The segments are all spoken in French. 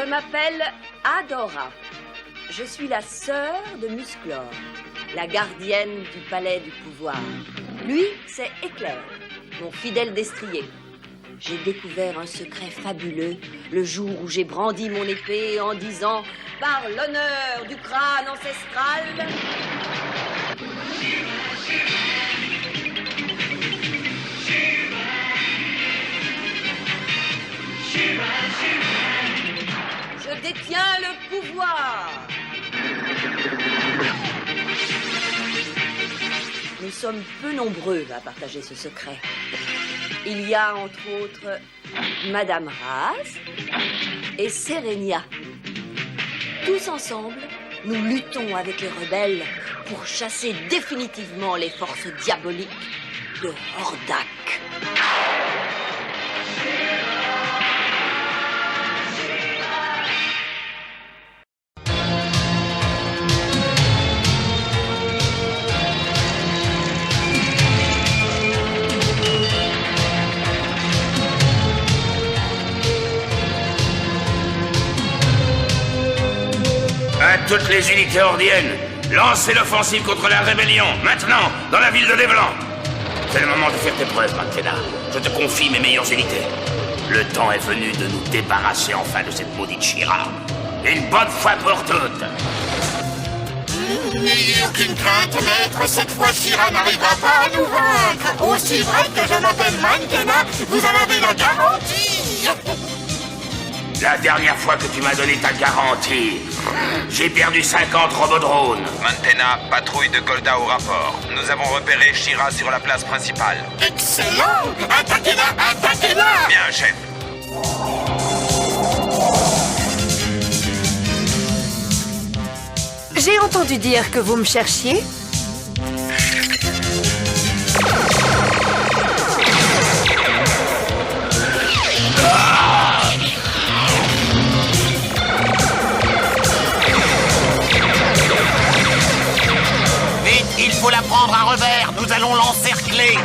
Je m'appelle Adora. Je suis la sœur de Musclor, la gardienne du palais du pouvoir. Lui, c'est Éclair, mon fidèle destrier. J'ai découvert un secret fabuleux le jour où j'ai brandi mon épée en disant « Par l'honneur du crâne ancestral !» Je détiens le pouvoir. Nous sommes peu nombreux à partager ce secret. Il y a entre autres Madame Raz et Serenia. Tous ensemble, nous luttons avec les rebelles pour chasser définitivement les forces diaboliques de Hordak. À toutes les unités ordiennes, lancez l'offensive contre la rébellion, maintenant, dans la ville de Leblanc. C'est le moment de faire tes preuves, Mantena. Je te confie mes meilleures unités. Le temps est venu de nous débarrasser enfin de cette maudite Shira. Une bonne fois pour toutes. N'ayez aucune crainte, maître, cette fois Shira n'arrivera pas à nous vaincre. Aussi vrai que je m'appelle Mantena, vous en avez la garantie. La dernière fois que tu m'as donné ta garantie, j'ai perdu 50 robodrones. Mantena, patrouille de Golda au rapport. Nous avons repéré Shira sur la place principale. Excellent. Attaquez-la, attaquez-la. Bien, chef. J'ai entendu dire que vous me cherchiez. Vite, il faut la prendre à revers. Nous allons l'encercler.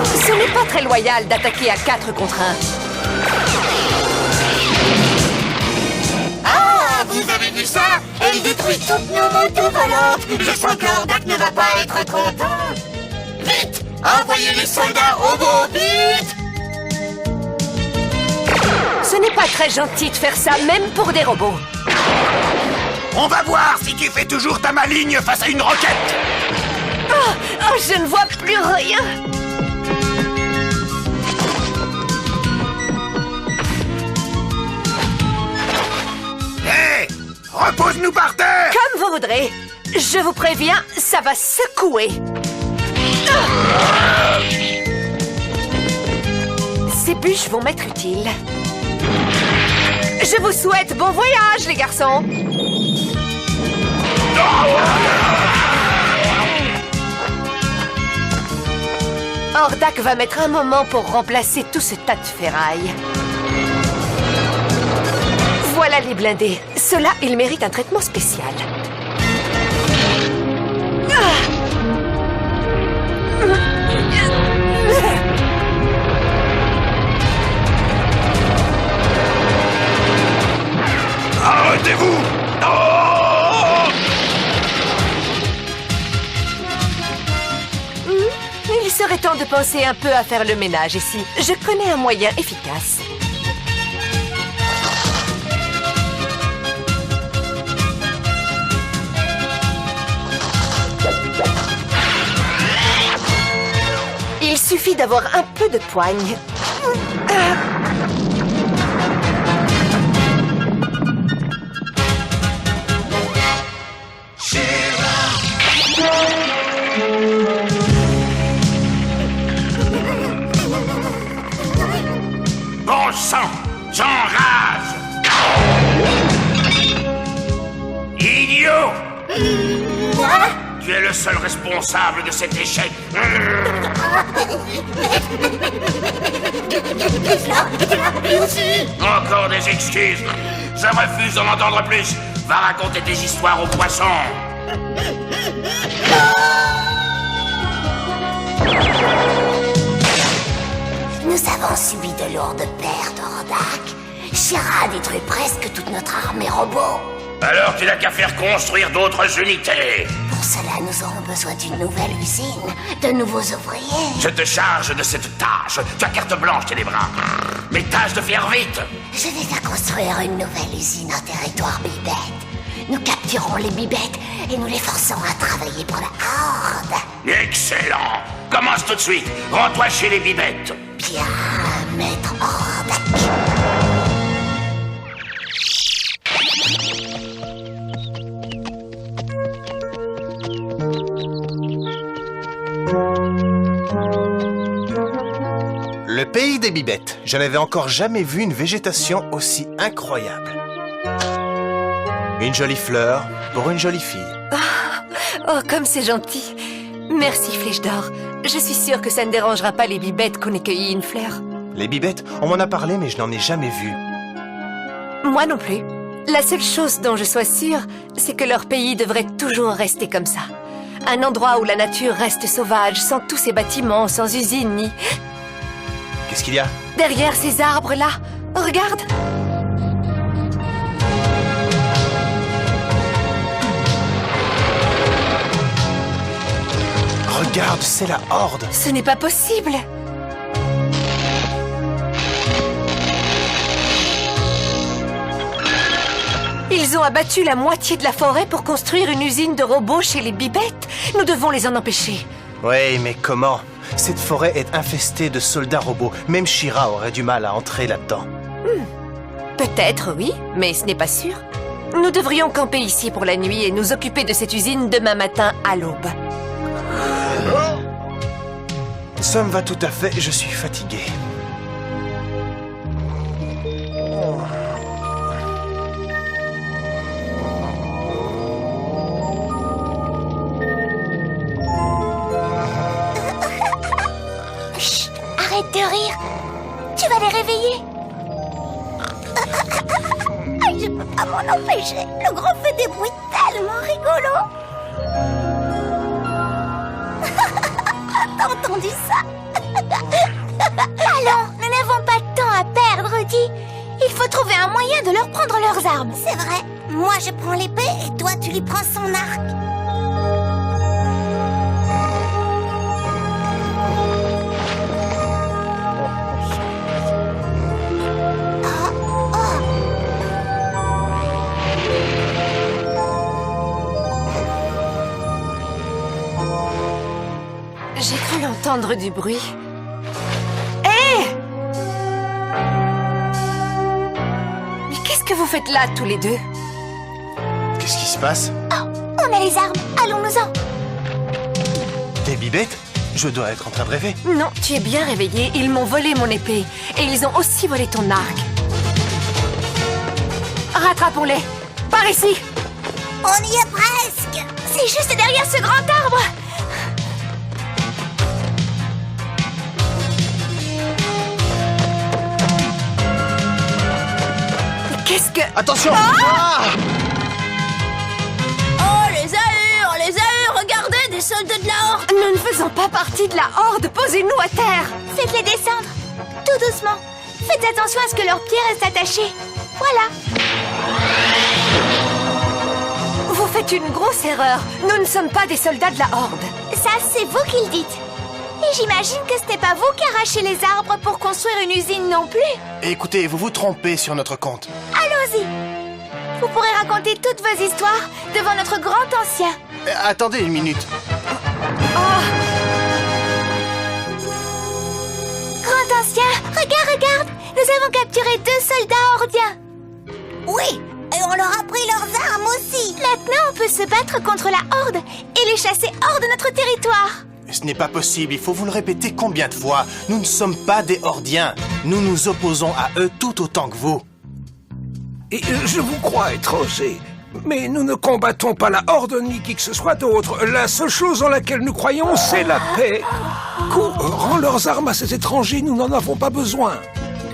Ce n'est pas très loyal d'attaquer à 4 contre 1. Ah, vous avez vu ça? Elle détruit toutes nos motos volantes. Je sens que Hordak ne va pas être content. Vite, envoyez les soldats robots, vite. Ce n'est pas très gentil de faire ça, même pour des robots. On va voir si tu fais toujours ta maligne face à une roquette. Oh, je ne vois plus rien. Hé, repose-nous par terre. Comme vous voudrez. Je vous préviens, ça va secouer. Ces bûches vont m'être utiles. Je vous souhaite bon voyage, les garçons. Hordak va mettre un moment pour remplacer tout ce tas de ferraille. Voilà les blindés. Ceux-là, ils méritent un traitement spécial. Arrêtez-vous. Il serait temps de penser un peu à faire le ménage ici. Je connais un moyen efficace. Il suffit d'avoir un peu de poigne. Bon sang, j'enrage. Idiot. Tu es le seul responsable de cet échec. Encore des excuses. Je refuse d'en entendre plus. Va raconter tes histoires aux poissons. Nous avons subi de lourdes pertes, Hordak. Shira a détruit presque toute notre armée robot. Alors tu n'as qu'à faire construire d'autres unités. Pour cela, nous aurons besoin d'une nouvelle usine, de nouveaux ouvriers. Je te charge de cette tâche. Tu as carte blanche, tes les bras. Mais tâche de faire vite. Je vais à construire une nouvelle usine en territoire bibette. Nous capturons les bibettes et nous les forçons à travailler pour la Horde. Excellent. Commence tout de suite. Rends-toi chez les bibettes. Bien, maître Hordak. Le pays des bibettes. Je n'avais encore jamais vu une végétation aussi incroyable. Une jolie fleur pour une jolie fille. Oh, comme c'est gentil. Merci, Flèche d'Or. Je suis sûre que ça ne dérangera pas les bibettes qu'on ait cueilli une fleur. Les bibettes, on m'en a parlé, mais je n'en ai jamais vu. Moi non plus. La seule chose dont je sois sûre, c'est que leur pays devrait toujours rester comme ça. Un endroit où la nature reste sauvage, sans tous ces bâtiments, sans usines ni... Qu'est-ce qu'il y a? Derrière ces arbres-là, regarde! Regarde, c'est la Horde. Ce n'est pas possible! Ils ont abattu la moitié de la forêt pour construire une usine de robots chez les bibettes. Nous devons les en empêcher. Oui, mais comment? Cette forêt est infestée de soldats robots. Même Shira aurait du mal à entrer là-dedans. Peut-être, oui, mais ce n'est pas sûr. Nous devrions camper ici pour la nuit et nous occuper de cette usine demain matin à l'aube. Ça me va tout à fait, je suis fatigué. Chut, arrête de rire. Tu vas les réveiller. Je peux pas m'en empêcher. Le gros fait des bruits tellement rigolos. T'as entendu ça? Allons, nous n'avons pas de temps à perdre, Rudy. Il faut trouver un moyen de leur prendre leurs armes. C'est vrai. Moi, je prends l'épée et toi, tu lui prends son arc. J'ai cru entendre du bruit. Hé! Mais qu'est-ce que vous faites là, tous les deux? Qu'est-ce qui se passe? Oh, on a les armes. Allons-nous-en. Des bibettes? Je dois être en train de rêver. Non, tu es bien réveillé. Ils m'ont volé mon épée. Et ils ont aussi volé ton arc. Rattrapons-les. Par ici. On y est presque. C'est juste derrière ce grand arbre. Qu'est-ce que... Attention! Oh, les ahures, regardez, des soldats de la Horde. Nous ne faisons pas partie de la Horde. Posez-nous à terre. Faites-les descendre. Tout doucement. Faites attention à ce que leurs pieds restent attachés. Voilà. Vous faites une grosse erreur. Nous ne sommes pas des soldats de la Horde. Ça, c'est vous qui le dites. Et j'imagine que ce n'est pas vous qui arrachez les arbres pour construire une usine non plus. Écoutez, vous vous trompez sur notre compte. Allons-y. Vous pourrez raconter toutes vos histoires devant notre grand ancien. Attendez une minute. Grand ancien, regarde. Nous avons capturé 2 soldats hordiens. Oui, et on leur a pris leurs armes aussi. Maintenant, on peut se battre contre la Horde et les chasser hors de notre territoire. Ce n'est pas possible, il faut vous le répéter combien de fois. Nous ne sommes pas des Hordiens. Nous nous opposons à eux tout autant que vous. Et je vous crois étranger, mais nous ne combattons pas la Horde ni qui que ce soit d'autre. La seule chose en laquelle nous croyons, c'est la paix. Rends leurs armes à ces étrangers, nous n'en avons pas besoin.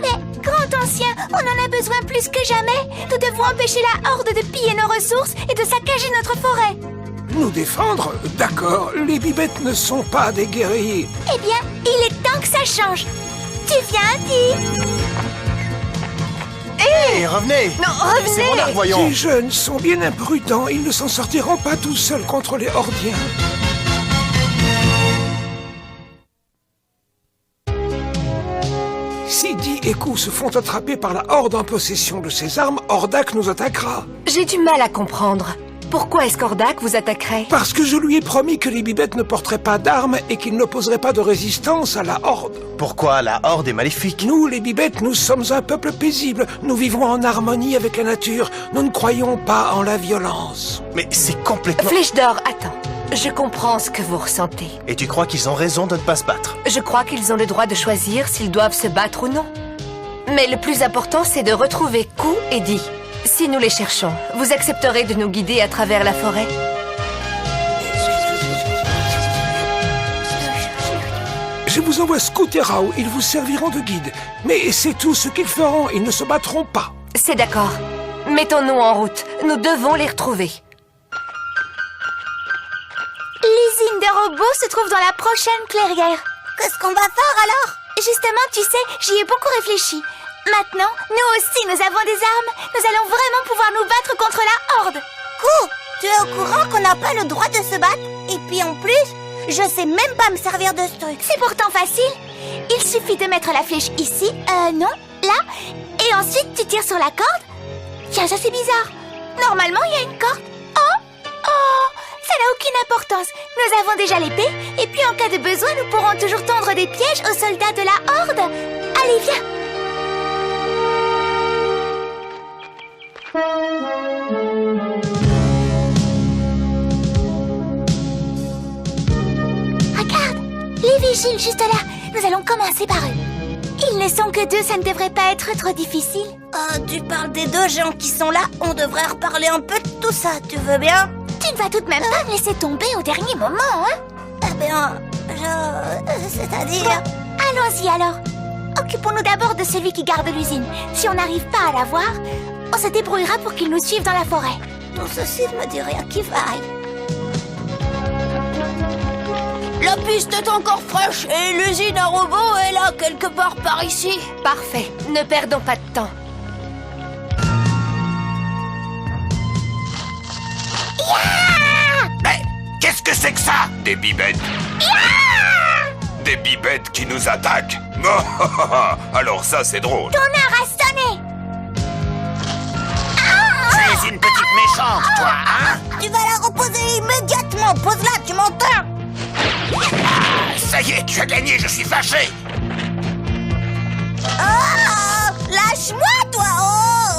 Mais, grand ancien, on en a besoin plus que jamais. Nous devons empêcher la Horde de piller nos ressources et de saccager notre forêt. Nous défendre? D'accord, les bibettes ne sont pas des guerriers. Eh bien, il est temps que ça change. Tu viens, Di? Hé, revenez! Non, C'est mon arc, revenez! voyons! Ces jeunes sont bien imprudents. Ils ne s'en sortiront pas tout seuls contre les Hordiens. Si Di et Ku se font attraper par la Horde en possession de ses armes, Hordak nous attaquera. J'ai du mal à comprendre. Pourquoi est-ce qu'Hordak vous attaquerait? Parce que je lui ai promis que les bibettes ne porteraient pas d'armes et qu'ils n'opposeraient pas de résistance à la Horde. Pourquoi la Horde est maléfique? Nous, les bibettes, nous sommes un peuple paisible. Nous vivons en harmonie avec la nature. Nous ne croyons pas en la violence. Mais c'est complètement... Flèche d'or, attends. Je comprends ce que vous ressentez. Et tu crois qu'ils ont raison de ne pas se battre? Je crois qu'ils ont le droit de choisir s'ils doivent se battre ou non. Mais le plus important, c'est de retrouver Ku et Di. Si nous les cherchons, vous accepterez de nous guider à travers la forêt? Je vous envoie Scout et Rao. Ils vous serviront de guide. Mais c'est tout ce qu'ils feront. Ils ne se battront pas. C'est d'accord. Mettons-nous en route. Nous devons les retrouver. L'usine de robots se trouve dans la prochaine clairière. Qu'est-ce qu'on va faire alors? Justement, tu sais, j'y ai beaucoup réfléchi. Maintenant, nous aussi, nous avons des armes. Nous allons vraiment pouvoir nous battre contre la Horde. Ku, tu es au courant qu'on n'a pas le droit de se battre? Et puis en plus, je sais même pas me servir de ce truc. C'est pourtant facile. Il suffit de mettre la flèche ici, non, là. Et ensuite, tu tires sur la corde. Tiens, ça c'est bizarre. Normalement, il y a une corde. Ça n'a aucune importance. Nous avons déjà l'épée. Et puis en cas de besoin, nous pourrons toujours tendre des pièges aux soldats de la Horde. Allez, viens. Regarde, les vigiles juste là. Nous allons commencer par eux. Ils ne sont que deux, ça ne devrait pas être trop difficile. Tu parles des deux gens qui sont là. On devrait reparler un peu de tout ça, tu veux bien? Tu ne vas tout de même pas me laisser tomber au dernier moment, hein? Eh bien, c'est-à-dire... Allons-y alors. Occupons-nous d'abord de celui qui garde l'usine. Si on n'arrive pas à la voir, on se débrouillera pour qu'il nous suive dans la forêt. Tout ceci ne me dit rien qui vaille. La piste est encore fraîche et l'usine à robots est là quelque part par ici. Parfait. Ne perdons pas de temps. Mais qu'est-ce que c'est que ça? Des bibettes. Des bibettes qui nous attaquent. Alors ça, c'est drôle. Ton heure a sonné. Tu es une petite méchante, toi, hein? Tu vas la reposer immédiatement. Pose-la, tu m'entends? Ça y est, tu as gagné, je suis fâché. Lâche-moi, toi.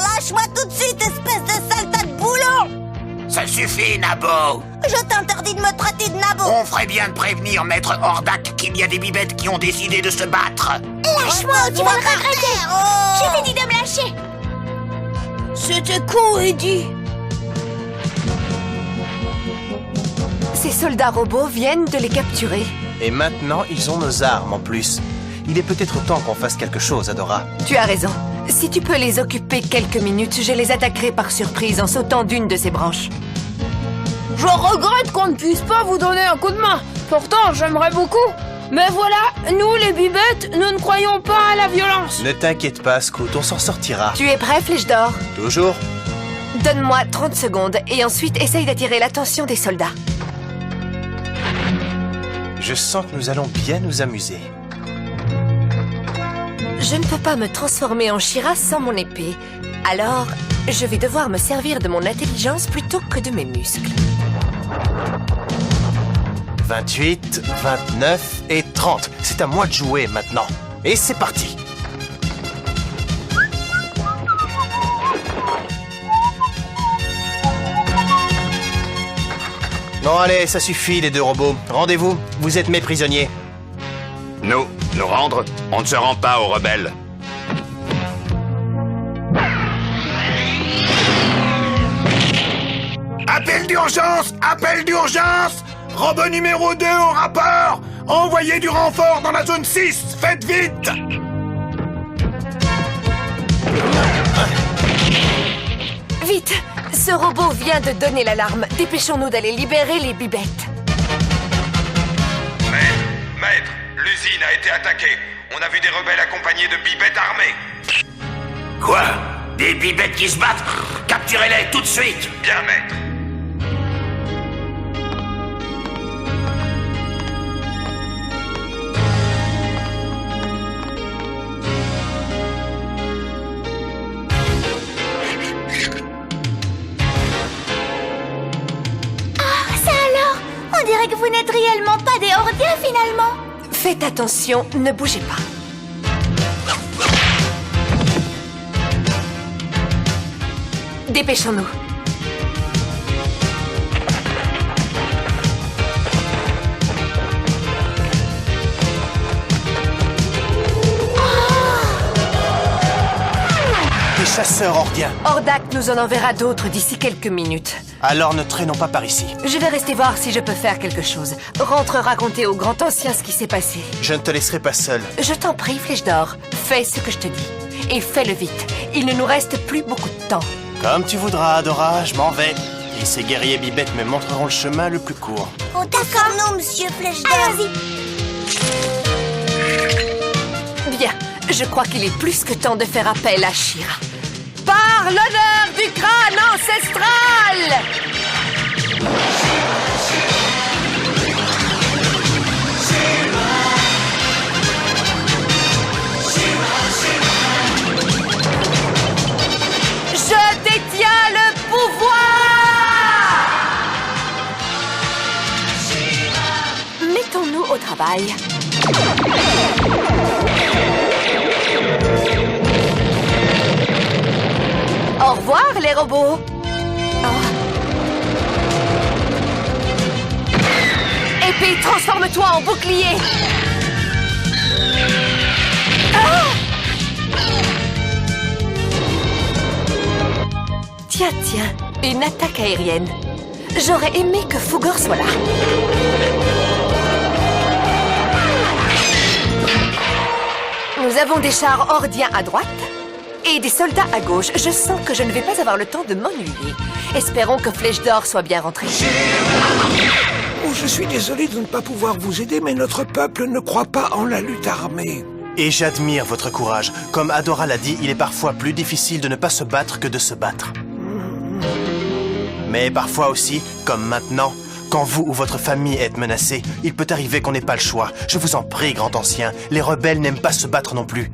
Lâche-moi tout de suite, espèce de sale tas de boulons. Ça suffit, Nabo. Je t'interdis de me traiter de nabo. On ferait bien de prévenir Maître Hordak qu'il y a des bibettes qui ont décidé de se battre. Lâche-moi ou tu vas le regretter. Je t'ai dit de me lâcher. C'était Ku et Di. Ces soldats robots viennent de les capturer. Et maintenant, ils ont nos armes en plus. Il est peut-être temps qu'on fasse quelque chose, Adora. Tu as raison. Si tu peux les occuper quelques minutes, je les attaquerai par surprise en sautant d'une de ces branches. Je regrette qu'on ne puisse pas vous donner un coup de main. Pourtant, j'aimerais beaucoup. Mais voilà, nous les bibettes, nous ne croyons pas à la violence. Ne t'inquiète pas, Scout, on s'en sortira. Tu es prêt, Flèche d'or? Toujours? Donne-moi 30 secondes et ensuite essaye d'attirer l'attention des soldats. Je sens que nous allons bien nous amuser. Je ne peux pas me transformer en She-Ra sans mon épée. Alors, je vais devoir me servir de mon intelligence plutôt que de mes muscles. 28, 29 et 30. C'est à moi de jouer maintenant. Et c'est parti. Bon, allez, ça suffit, les deux robots. Rendez-vous, vous êtes mes prisonniers. Nous rendre? On ne se rend pas aux rebelles. Appel d'urgence! Appel d'urgence! Robot numéro 2 au rapport! Envoyez du renfort dans la zone 6! Faites vite! Vite! Ce robot vient de donner l'alarme. Dépêchons-nous d'aller libérer les bibettes. Maître, l'usine a été attaquée. On a vu des rebelles accompagnés de bibettes armées. Quoi? Des bibettes qui se battent? Capturez-les tout de suite! Bien, maître. Ça alors? On dirait que vous n'êtes réellement pas des Hordiens finalement. Faites attention, ne bougez pas. Dépêchons-nous. Des chasseurs hordiens. Hordak nous en enverra d'autres d'ici quelques minutes. Alors ne traînons pas par ici. Je vais rester voir si je peux faire quelque chose. Rentre raconter au grand ancien ce qui s'est passé. Je ne te laisserai pas seul. Je t'en prie, Flèche d'Or, fais ce que je te dis. Et fais-le vite. Il ne nous reste plus beaucoup de temps. Comme tu voudras, Adora, je m'en vais. Et ces guerriers bibettes me montreront le chemin le plus court. Comptez sur nous, monsieur Flèche d'Or. Allons-y. Bien, je crois qu'il est plus que temps de faire appel à She-Ra. Par l'honneur du crâne ancestral! Je détiens le pouvoir! Mettons-nous au travail. Au revoir, les robots. Épée, transforme-toi en bouclier. Tiens, une attaque aérienne. J'aurais aimé que Fougor soit là. Nous avons des chars hordiens à droite et des soldats à gauche. Je sens que je ne vais pas avoir le temps de m'ennuyer. Espérons que Flèche d'Or soit bien rentrée. Oh, je suis désolé de ne pas pouvoir vous aider, mais notre peuple ne croit pas en la lutte armée. Et j'admire votre courage. Comme Adora l'a dit, il est parfois plus difficile de ne pas se battre que de se battre. Mais parfois aussi, comme maintenant, quand vous ou votre famille êtes menacés, il peut arriver qu'on n'ait pas le choix. Je vous en prie, grand ancien, les rebelles n'aiment pas se battre non plus.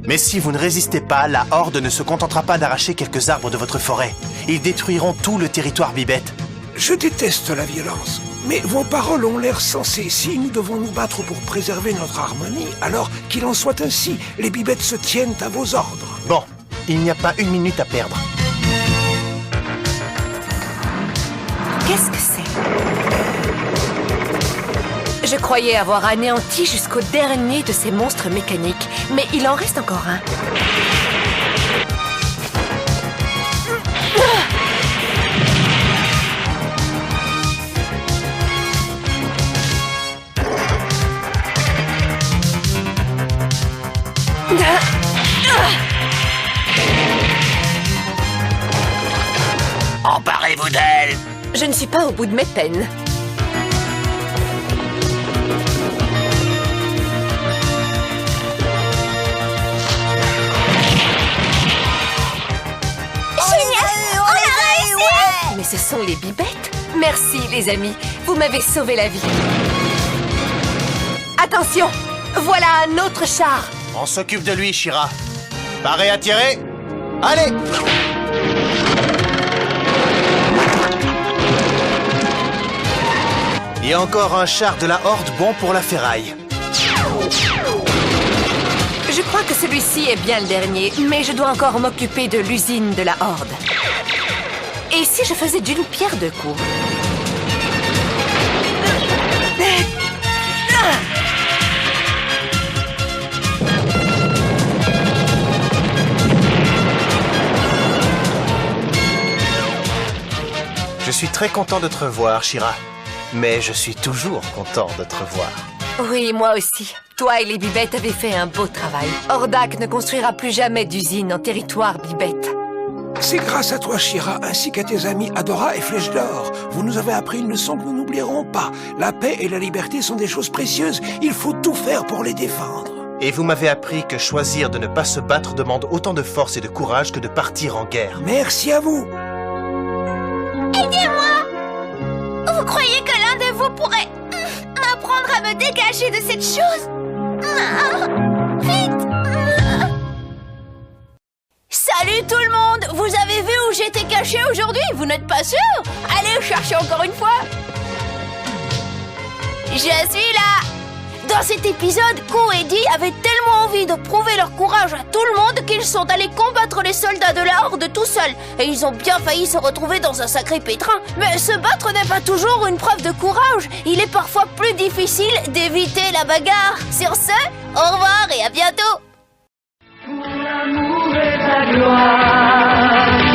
Mais si vous ne résistez pas, la Horde ne se contentera pas d'arracher quelques arbres de votre forêt. Ils détruiront tout le territoire bibette. Je déteste la violence, mais vos paroles ont l'air sensées. Si nous devons nous battre pour préserver notre harmonie, alors qu'il en soit ainsi. Les bibettes se tiennent à vos ordres. Bon, il n'y a pas une minute à perdre. Qu'est-ce que c'est? Je croyais avoir anéanti jusqu'au dernier de ces monstres mécaniques, mais il en reste encore un. Emparez-vous d'elle! Je ne suis pas au bout de mes peines. Mais ce sont les bibettes. Merci, les amis. Vous m'avez sauvé la vie. Attention! Voilà un autre char. On s'occupe de lui, She-Ra. Paré à tirer? Allez! Il y a encore un char de la Horde bon pour la ferraille. Je crois que celui-ci est bien le dernier, mais je dois encore m'occuper de l'usine de la Horde. Et si je faisais d'une pierre deux coups? Je suis très content de te revoir, She-Ra. Mais je suis toujours content de te revoir. Oui, moi aussi. Toi et les bibettes avez fait un beau travail. Hordak ne construira plus jamais d'usine en territoire bibette. C'est grâce à toi, She-Ra, ainsi qu'à tes amis Adora et Flèche d'Or. Vous nous avez appris une leçon que nous n'oublierons pas. La paix et la liberté sont des choses précieuses. Il faut tout faire pour les défendre. Et vous m'avez appris que choisir de ne pas se battre demande autant de force et de courage que de partir en guerre. Merci à vous. Aidez-moi! Vous croyez que l'un de vous pourrait m'apprendre à me dégager de cette chose? Vite! Salut tout le monde! Vous avez vu où j'étais caché aujourd'hui? Vous n'êtes pas sûr? Allez chercher encore une fois! Je suis là! Dans cet épisode, Kou et Dee avaient tellement envie de prouver leur courage à tout le monde qu'ils sont allés combattre les soldats de la Horde tout seuls. Et ils ont bien failli se retrouver dans un sacré pétrin. Mais se battre n'est pas toujours une preuve de courage. Il est parfois plus difficile d'éviter la bagarre. Sur ce, au revoir et à bientôt! Pour l'amour et la gloire.